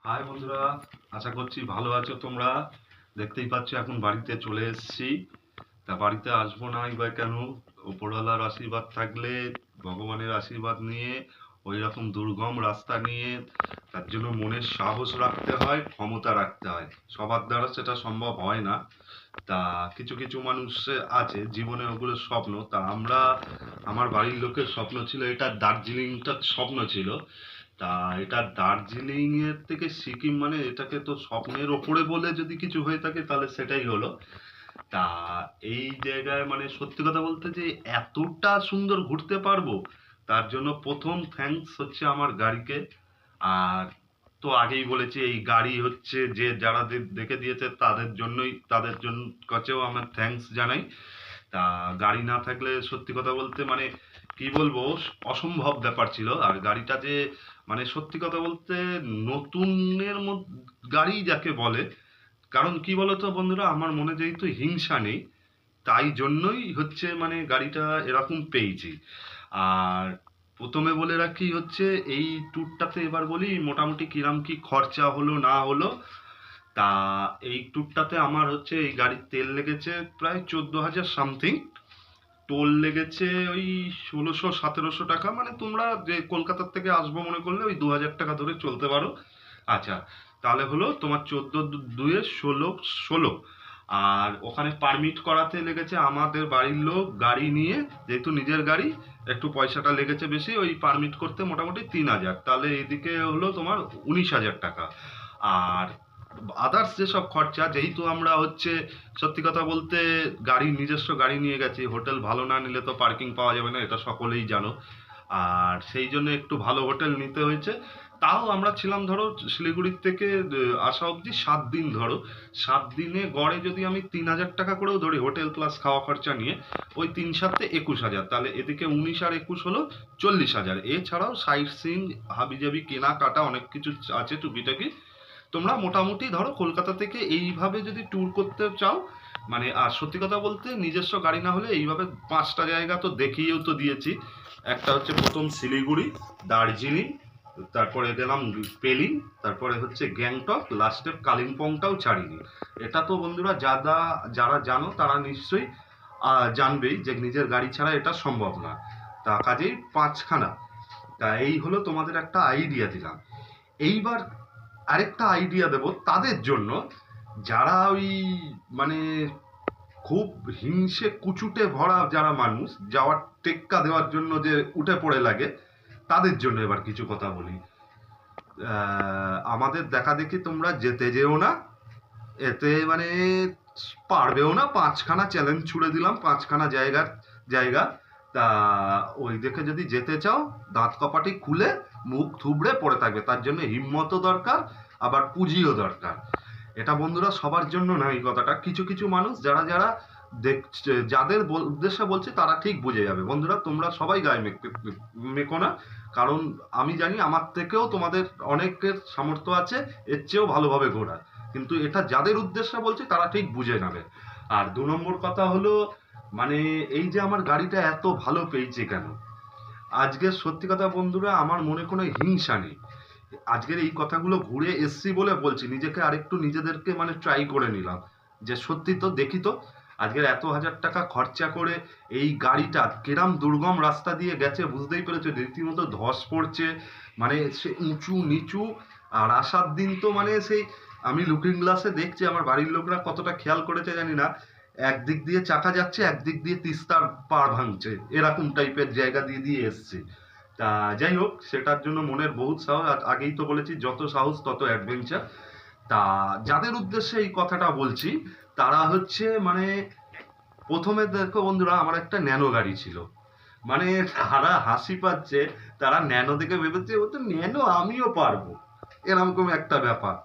High বন্ধুরা, আশা করছি ভালো আছো তোমরা। দেখতেই পাচ্ছ এখন বাড়িতে চলে এসেছি। তা বাড়িতে আসবো নাই বা কেন? ওপরওয়ালার আশীর্বাদ থাকলে, ভগবানের আশীর্বাদ নিয়ে, ওই রকম দুর্গম রাস্তা নিয়ে, তার জন্য মনের সাহস রাখতে হয়, ক্ষমতা রাখতে হয়। সবার দ্বারা সেটা সম্ভব হয় না। তা কিছু কিছু মানুষ আছে জীবনে ওগুলো স্বপ্ন। তা আমার বাড়ির লোকের স্বপ্ন ছিল এটা, দার্জিলিংটা স্বপ্ন ছিল। তা এটা দার্জিলিং এর থেকে সিকিম, মানে এটাকে তো স্বপ্নের ওপরে বলে যদি কিছু হয়ে থাকে তাহলে সেটাই হলো। তা এই জায়গায় মানে সত্যি কথা বলতে যে এতটা সুন্দর ঘুরতে পারবো, তার জন্য প্রথম থ্যাঙ্কস হচ্ছে আমার গাড়িকে। আর তো আগেই বলেছি, এই গাড়ি হচ্ছে যে যারা দেখে দিয়েছে তাদের জন্য কাছেও আমার থ্যাঙ্কস জানাই। তা গাড়ি না থাকলে সত্যি কথা বলতে মানে কি বলবো, অসম্ভব ব্যাপার ছিল। আর গাড়িটা যে মানে সত্যি কথা বলতে নতুনের গাড়ি যাকে বলে। কারণ কি বলতো বন্ধুরা, আমার মনে যেহেতু হিংসা নেই, তাই জন্যই হচ্ছে মানে গাড়িটা এরকম পেয়েছি। আর প্রথমে বলে রাখি হচ্ছে এই ট্যুরটাতে এবার বলি মোটামুটি কিরাম কি খরচা হলো না হলো। তা এই ট্যুরটাতে আমার হচ্ছে এই গাড়ির তেল লেগেছে প্রায় 14,000 সামথিং। টোল লেগেছে ওই 1600-1700 টাকা। মানে তোমরা যে কলকাতার থেকে আসবো মনে করলে ওই 2,000 টাকা ধরে চলতে পারো। আচ্ছা, তাহলে হলো তোমার 14 দুয়ে 16 আর ওখানে পারমিট করাতে লেগেছে আমাদের বাড়ির লোক গাড়ি নিয়ে, যেহেতু নিজের গাড়ি, একটু পয়সাটা লেগেছে বেশি, ওই পারমিট করতে মোটামুটি 3,000। তাহলে এদিকে হলো তোমার 19,000 টাকা। আর আদার্স যেসব খরচা, যেহেতু আমরা হচ্ছে সত্যি কথা বলতে নিজস্ব গাড়ি নিয়ে গেছি, হোটেল ভালো না নিলে তো পার্কিং পাওয়া যাবে না, এটা সকলেই জানো। আর সেই জন্য একটু ভালো হোটেল নিতে হয়েছে। তাও আমরা ছিলাম ধরো শিলিগুড়ির থেকে আসা অবধি 7 দিন। ধরো 7 দিনে গড়ে যদি আমি 3,000 টাকা করেও ধরি হোটেল প্লাস খাওয়া খরচা নিয়ে, ওই 3 7 21,000। তাহলে এদিকে 19 আর 21 হলো 40,000। এছাড়াও সাইট সিইং, হাবিজাবি কেনাকাটা অনেক কিছু আছে টুকিটাকি। তোমরা মোটামুটি ধরো কলকাতা থেকে এইভাবে যদি ট্যুর করতে চাও, মানে আর সত্যি কথা বলতে নিজস্ব গাড়ি না হলে এইভাবে 5টা জায়গা তো দেখিয়েও তো দিয়েছি। একটা হচ্ছে প্রথম শিলিগুড়ি, দার্জিলিং, তারপরে গেলাম পেলিং, তারপরে হচ্ছে গ্যাংটক, লাস্টে কালিম্পংটাও ছাড়িনি। এটা তো বন্ধুরা যারা জানো তারা নিশ্চয়ই জানবেই যে নিজের গাড়ি ছাড়া এটা সম্ভব না। তা কাজেই 5খানা। তা এই হলো তোমাদের একটা আইডিয়া দিলাম। এইবার আরেকটা আইডিয়া দেব তাদের জন্য যারা ওই মানে খুব হিংসে কুচুটে ভরা যারা মানুষ, যাওয়ার টেক্কা দেওয়ার জন্য যে উঠে পড়ে লাগে, তাদের জন্য এবার কিছু কথা বলি। আমাদের দেখা দেখি তোমরা যেতে যেও না, এতে মানে পারবেও না। 5খানা চ্যালেঞ্জ ছুড়ে দিলাম, 5খানা জায়গা। তা ওই দেখে যদি যেতে চাও, দাঁত কপাটি খুলে মুখ থুবড়ে পড়ে থাকবে। তার জন্য হিম্মতও দরকার, আবার পুঁজিও দরকার। এটা বন্ধুরা সবার জন্য না এই কথাটা। কিছু কিছু মানুষ যারা যারা দেখছে, যাদের উদ্দেশ্যে বলছে তারা ঠিক বুঝে যাবে। বন্ধুরা তোমরা সবাই গায়ে মেকো না, কারণ আমি জানি আমার থেকেও তোমাদের অনেকের সামর্থ্য আছে এর চেয়েও ভালোভাবে ঘোরার। কিন্তু এটা যাদের উদ্দেশ্যে বলছি তারা ঠিক বুঝে নেবে। আর 2 নম্বর কথা হলো মানে এই যে আমার গাড়িটা এত ভালো পেয়েছে কেন, আজকে সত্যি কথা বন্ধুরা আমার মনে কোনো হিংসা নেই। আজকের এই কথাগুলো ঘুরে এসছি বলে বলছি, নিজেকে আরেকটু নিজেদেরকে মানে ট্রাই করে নিলাম যে সত্যি তো দেখি তো আজকের এত হাজার টাকা খরচা করে এই গাড়িটা কিরাম দুর্গম রাস্তা দিয়ে গেছে, বুঝতেই পেরেছো। রীতিমতো ধস পড়ছে, মানে সে উঁচু নিচু। আর আসার দিন তো মানে সেই আমি লুকিং গ্লাসে দেখছি, আমার বাড়ির লোকরা কতটা খেয়াল করেছে জানি না, একদিক দিয়ে চাকা যাচ্ছে, একদিক দিয়ে তিস্তার পাড় ভাঙছে, এরকম টাইপের জায়গা দিয়ে দিয়ে এসছে। তা যাই হোক, সেটার জন্য মনের বহুত সাহস। আগেই তো বলেছি যত সাহস তত অ্যাডভেঞ্চার। তা যাদের উদ্দেশ্যে এই কথাটা বলছি তারা হচ্ছে মানে প্রথমে দেখো বন্ধুরা, আমার একটা ন্যানো গাড়ি ছিল। মানে তারা হাসি পাচ্ছে, তারা ন্যানো দেখে ভেবেছে ও তো ন্যানো, আমিও পারবো, এরকম একটা ব্যাপার।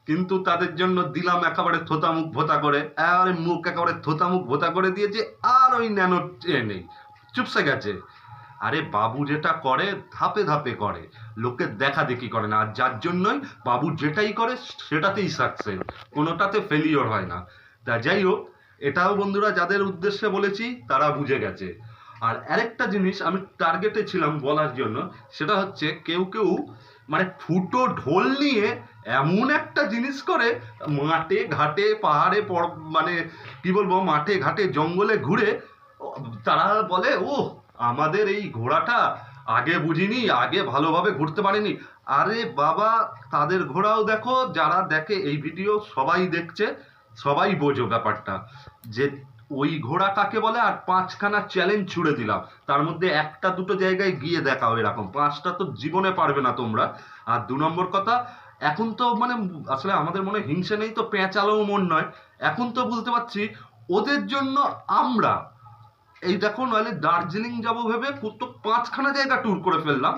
কিন্তু তাদের জন্য দিলাম একেবারে থোতা মুখ ভোতা করে, আরে মুখ একেবারে থোতা মুখ ভোতা করে দিয়েছে। আর ওই ন্যানো নেই, চুপসে গেছে। আরে বাবু যেটা করে ধাপে ধাপে করে, লোকের দেখা দেখি করে না। আর যার জন্যই বাবু যেটাই করে সেটাতেই সাকসেস, কোনোটাতে ফেলিওর হয় না। তা যাই হোক, এটাও বন্ধুরা যাদের উদ্দেশ্যে বলেছি তারা বুঝে গেছে। আর আরেকটা জিনিস আমি টার্গেটে ছিলাম বলার জন্য, সেটা হচ্ছে কেউ কেউ মানে ফুটো ঢোল নিয়ে এমন একটা জিনিস করে, মাঠে ঘাটে পাহাড়ে মানে কি বলবো, মাঠে ঘাটে জঙ্গলে ঘুরে তারা বলে, ও আমাদের এই ঘোড়াটা আগে বুঝিনি, আগে ভালোভাবে ঘুরতে পারিনি। আরে বাবা, তাদের ঘোড়াও দেখো, যারা দেখে এই ভিডিও সবাই দেখছে, সবাই বোঝো ব্যাপারটা, যে ওই ঘোড়া কাকে বলে। আর 5খানা চ্যালেঞ্জ ছুড়ে দিলাম, তার মধ্যে একটা দুটো জায়গায় গিয়ে দেখাও, এরকম 5টা তো জীবনে পারবে না তোমরা। আর 2 নম্বর কথা, এখন তো মানে আসলে আমাদের মনে হিংসে নেই তো পেঁচালেও মন নয়। এখন তো বুঝতে পারছি ওদের জন্য আমরা এই দেখো, নইলে দার্জিলিং যাবো ভেবে তো 5খানা জায়গা ট্যুর করে ফেললাম।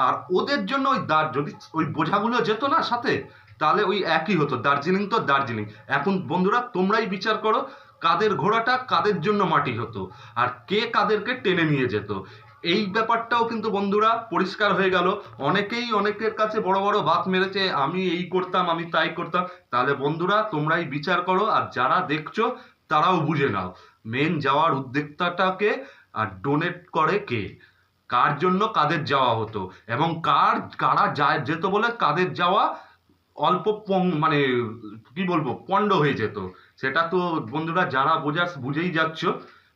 আর ওদের জন্য ওই যদি ওই বোঝাগুলো যেত না সাথে, তাহলে ওই একই হতো, দার্জিলিং তো দার্জিলিং। এখন বন্ধুরা তোমরাই বিচার করো, কাদের ঘোড়াটা কাদের জন্য মাটি হতো, আর কে কাদেরকে টেনে নিয়ে যেত। এই ব্যাপারটাও কিন্তু বন্ধুরা পরিষ্কার হয়ে গেল। অনেকেই অনেকের কাছে বড় বড় বাত মেরেছে, আমি এই করতাম, আমি তাই করতাম। তাহলে বন্ধুরা তোমরাই বিচার করো, আর যারা দেখছো তারাও বুঝে নাও মেন যাওয়ার উদ্যোক্তাটাকে, আর ডোনেট করে কে, কার জন্য কাদের যাওয়া হতো, এবং কারা যায় যেত বলে কাদের যাওয়া অল্প মানে কি বলবো পণ্ড হয়ে যেত। সেটা তো বন্ধুরা যারা বুঝেই যাচ্ছ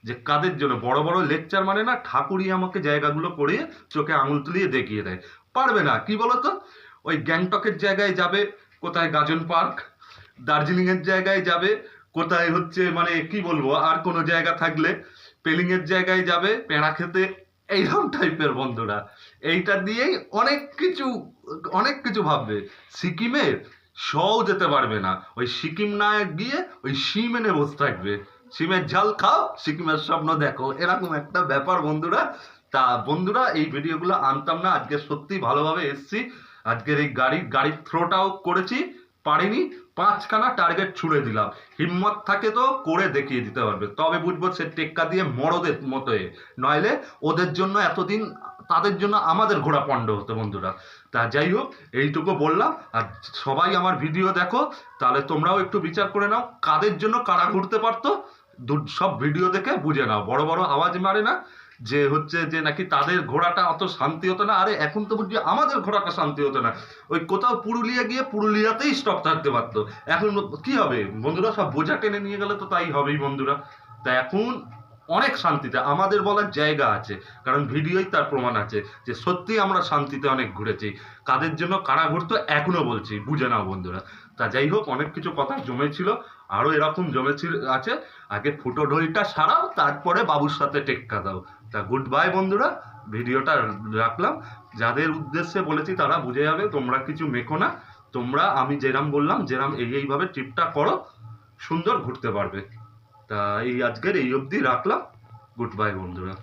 যে কাদের জন্য। বড় বড় লেকচার মানে না, ঠাকুরই আমাকে জায়গাগুলো করে চোখে আঙুল তুলিয়ে দেখিয়ে দেয়। পারবে না, কি বলতো, ওই গ্যাংটকের জায়গায় যাবে কোথায় গাজন পার্ক, দার্জিলিং এর জায়গায় যাবে কোথায় হচ্ছে মানে কি বলবো আর কোনো জায়গা থাকলে, পেলিং এর জায়গায় যাবে পেঁড়া খেতে, এইরকম টাইপের বন্ধুরা। এইটা দিয়েই অনেক কিছু ভাববে। সিকিমের শও যেতে পারবে না, ওই সিকিম না গিয়ে ওই শিম এনে বসে থাকবে, সিমের ঝাল খাও সিকিমের স্বপ্ন দেখো, এরকম একটা ব্যাপার বন্ধুরা। তা বন্ধুরা এই ভিডিওগুলো আনতাম না, আজকে সত্যি ভালোভাবে এসছি। আজকের এই গাড়ির থ্রোটাও করেছি, পারিনি, 5খানা টার্গেট ছুড়ে দিলাম। হিম্মত থাকে তো করে দেখিয়ে দিতে পারবে, তবে বুঝবো সে টেক্কা দিয়ে মরদের মতো। নইলে ওদের জন্য এতদিন তাদের জন্য আমাদের ঘোড়া পণ্ড হতো বন্ধুরা। তা যাই হোক, এইটুকু বললাম। আর সবাই আমার ভিডিও দেখো, তাহলে তোমরাও একটু বিচার করে নাও কাদের জন্য কারা ঘুরতে পারতো। সব ভিডিও দেখে বুঝে নাও, বড় বড় আওয়াজ মারে না যে হচ্ছে যে নাকি তাদের ঘোড়াটা অত শান্তি হতো না। আরে এখন তো বুঝছি আমাদের ঘোড়াটা শান্তি হতো না, ওই কোথাও পুরুলিয়া গিয়ে পুরুলিয়াতেই স্টপ থাকতে পারতো। এখন কি হবে বন্ধুরা, সব বোঝা টেনে নিয়ে গেলে তো তাই হবেই বন্ধুরা। তা এখন অনেক শান্তিতে আমাদের বলার জায়গা আছে, কারণ ভিডিওই তার প্রমাণ আছে যে সত্যি আমরা শান্তিতে অনেক ঘুরেছি। কাদের জন্য কারা ঘুরতো এখনো বলছি, বুঝে নাও বন্ধুরা। তা যাই হোক, অনেক কিছু কথা জমেছিল, আরো এরকম জমেছিল আছে। আগে ফুটো ঢোলটা সারাও, তারপরে বাবুর সাথে টেক্কা দাও। তা গুড বাই বন্ধুরা, ভিডিওটা রাখলাম। যাদের উদ্দেশ্যে বলেছি তারা বুঝে যাবে, তোমরা কিছু মেখো না। তোমরা আমি যেরাম বললাম যেরাম এইভাবে ট্রিপটা করো, সুন্দর ঘুরতে পারবে। তা এই আজকের এই অবধি রাখলাম। গুড বাই বন্ধুরা।